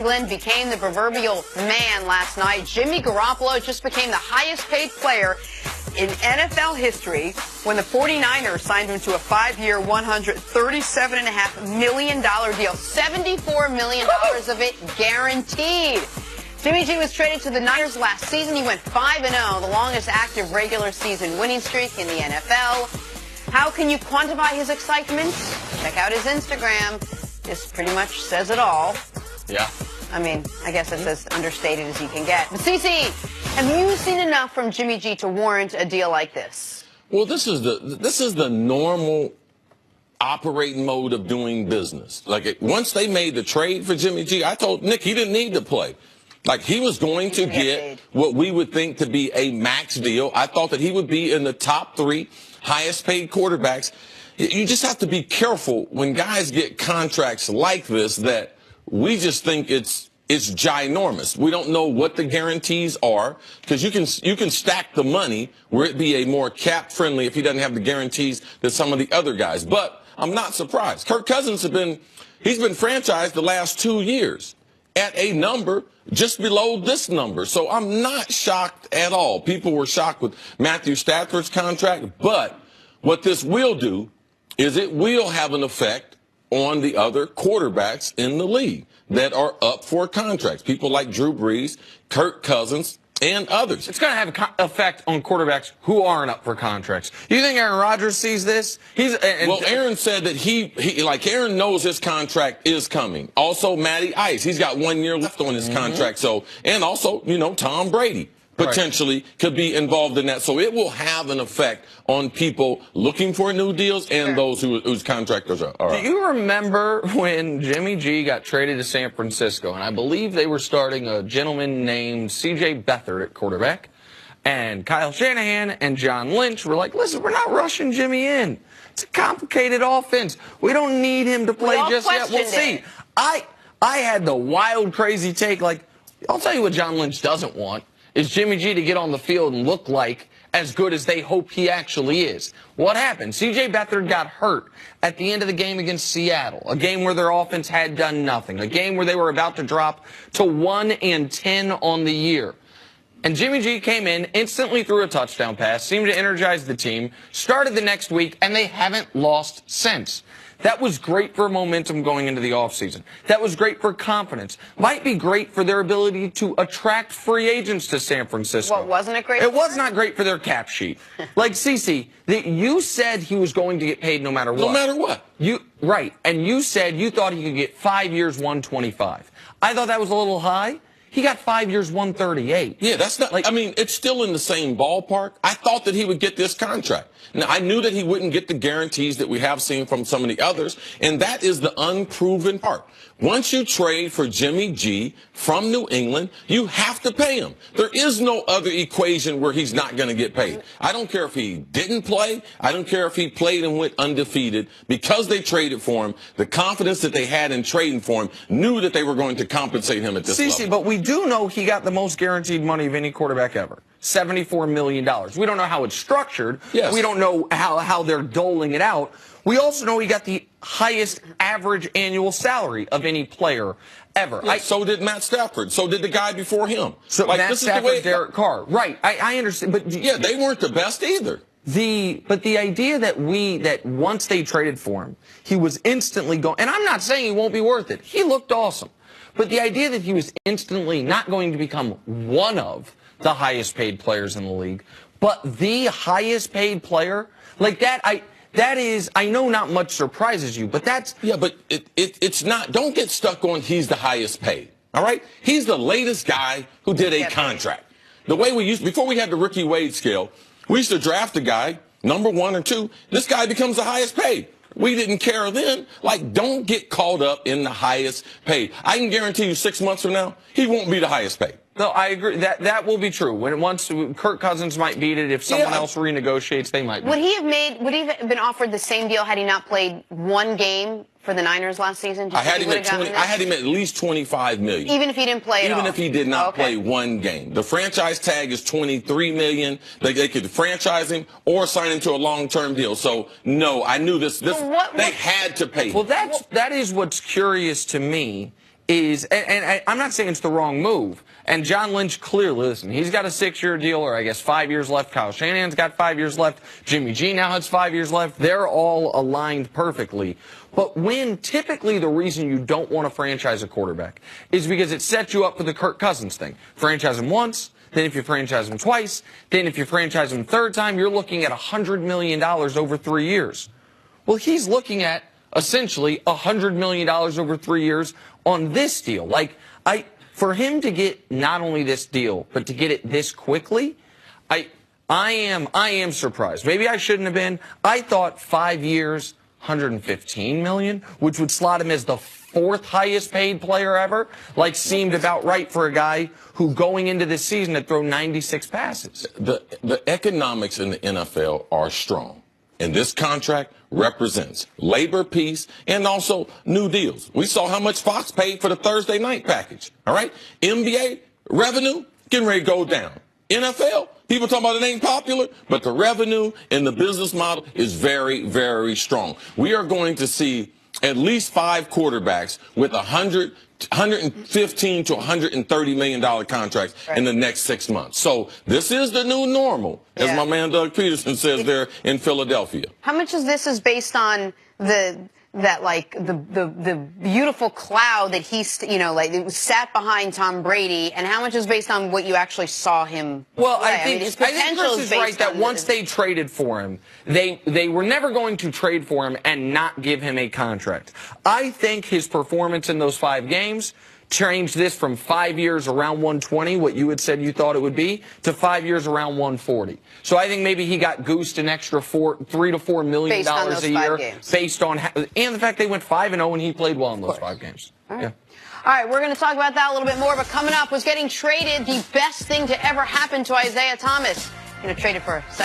England became the proverbial man last night. Jimmy Garoppolo just became the highest paid player in NFL history when the 49ers signed him to a 5-year, $137.5 million deal. $74 million of it guaranteed. Jimmy G was traded to the Niners last season. He went 5-0, the longest active regular season winning streak in the NFL. How can you quantify his excitement? Check out his Instagram. This pretty much says it all. Yeah. I mean, I guess it's as understated as you can get. But CC, have you seen enough from Jimmy G to warrant a deal like this? Well, this is the normal operating mode of doing business. Like, once they made the trade for Jimmy G, I told Nick he didn't need to play. Like, he was going to get what we would think to be a max deal. I thought that he would be in the top 3 highest paid quarterbacks. You just have to be careful when guys get contracts like this that we just think it's ginormous. We don't know what the guarantees are, because you can stack the money where it be a more cap friendly if he doesn't have the guarantees that some of the other guys. But I'm not surprised. Kirk Cousins he's been franchised the last 2 years at a number just below this number. So I'm not shocked at all. People were shocked with Matthew Stafford's contract, but what this will do is it will have an effect on the other quarterbacks in the league that are up for contracts. People like Drew Brees, Kirk Cousins, and others. It's going to have an effect on quarterbacks who aren't up for contracts. Do you think Aaron Rodgers sees this? Well, Aaron said that Aaron knows his contract is coming. Also, Matty Ice, he's got 1 year left on his contract. So, and also, Tom Brady potentially could be involved in that. So it will have an effect on people looking for new deals and those whose contractors are up. Do you remember when Jimmy G got traded to San Francisco? And I believe they were starting a gentleman named C.J. Beathard at quarterback. And Kyle Shanahan and John Lynch were like, listen, we're not rushing Jimmy in. It's a complicated offense. We don't need him to play just yet. We'll see. I had the wild, crazy take. Like, I'll tell you what John Lynch doesn't want is Jimmy G to get on the field and look like as good as they hope he actually is. What happened? C.J. Beathard got hurt at the end of the game against Seattle, a game where their offense had done nothing, a game where they were about to drop to 1-10 on the year. And Jimmy G came in, instantly threw a touchdown pass, seemed to energize the team, started the next week, and they haven't lost since. That was great for momentum going into the offseason. That was great for confidence. Might be great for their ability to attract free agents to San Francisco. What, wasn't it great? It was not great for their cap sheet. Like, Cece, you said he was going to get paid no matter what. No matter what. Right. And you said you thought he could get 5 years, 125. I thought that was a little high. He got 5 years, 138. Yeah, that's not, I mean, it's still in the same ballpark. I thought that he would get this contract. Now, I knew that he wouldn't get the guarantees that we have seen from some of the others, and that is the unproven part. Once you trade for Jimmy G from New England, you have to pay him. There is no other equation where he's not going to get paid. I don't care if he didn't play. I don't care if he played and went undefeated. Because they traded for him, the confidence that they had in trading for him knew that they were going to compensate him at this level. But we do know he got the most guaranteed money of any quarterback ever. $74 million. We don't know how it's structured. Yes. We don't know how they're doling it out. We also know he got the highest average annual salary of any player ever. Yeah, so did Matt Stafford. So did the guy before him. So like, Matt Stafford, Derek Carr. Right. I understand. But yeah, they weren't the best either. But the idea that once they traded for him, he was instantly going, and I'm not saying he won't be worth it. He looked awesome. But the idea that he was instantly not going to become one of the highest paid players in the league, but the highest paid player, like that, I know not much surprises you, but that's... Yeah, but it's not, don't get stuck on he's the highest paid, all right? He's the latest guy who did a contract. The way we used, before we had the Ricky Wade scale, we used to draft a guy, number 1 or 2, this guy becomes the highest paid. We didn't care then. Like, don't get caught up in the highest paid. I can guarantee you 6 months from now, he won't be the highest paid. No, I agree. That will be true. Once Kirk Cousins might beat it, if someone else renegotiates, they might. Would he have been offered the same deal had he not played one game for the Niners last season? I had him at least $25 million. Even if he didn't play at all? Even if he did not play one game. The franchise tag is $23 million. They could franchise him or sign him to a long-term deal. So no, I knew this. They had to pay him. Well, that is what's curious to me. is, and I'm not saying it's the wrong move, and John Lynch clearly, listen, he's got a 6-year deal, or I guess 5 years left. Kyle Shanahan's got 5 years left. Jimmy G now has 5 years left. They're all aligned perfectly. But when typically the reason you don't want to franchise a quarterback is because it sets you up for the Kirk Cousins thing. Franchise him once, then if you franchise him twice, then if you franchise him a third time, you're looking at $100 million over 3 years. Well, he's looking at essentially $100 million over 3 years on this deal. Like, for him to get not only this deal, but to get it this quickly, I am surprised. Maybe I shouldn't have been. I thought 5 years, $115 million, which would slot him as the 4th highest paid player ever, like seemed about right for a guy who going into this season had thrown 96 passes. The economics in the NFL are strong. And this contract represents labor peace and also new deals. We saw how much Fox paid for the Thursday night package. All right. NBA revenue getting ready to go down. NFL, people talking about it ain't popular, but the revenue and the business model is very, very strong. We are going to see at least 5 quarterbacks with $115 to $130 million contracts in the next 6 months. So this is the new normal, as my man Doug Peterson says there in Philadelphia. How much of this is based on the beautiful cloud that he's, it was sat behind Tom Brady, and how much is based on what you actually saw him play? I think Chris is right that once they traded for him, they were never going to trade for him and not give him a contract. I think his performance in those 5 games changed this from 5 years around 120, what you had said you thought it would be, to 5 years around 140. So I think maybe he got goosed an extra $3 to $4 million a year based on, and the fact they went 5-0 and he played well in those 5 games. All right. All right, we're going to talk about that a little bit more, but coming up was getting traded, the best thing to ever happen to Isaiah Thomas. Traded for a second.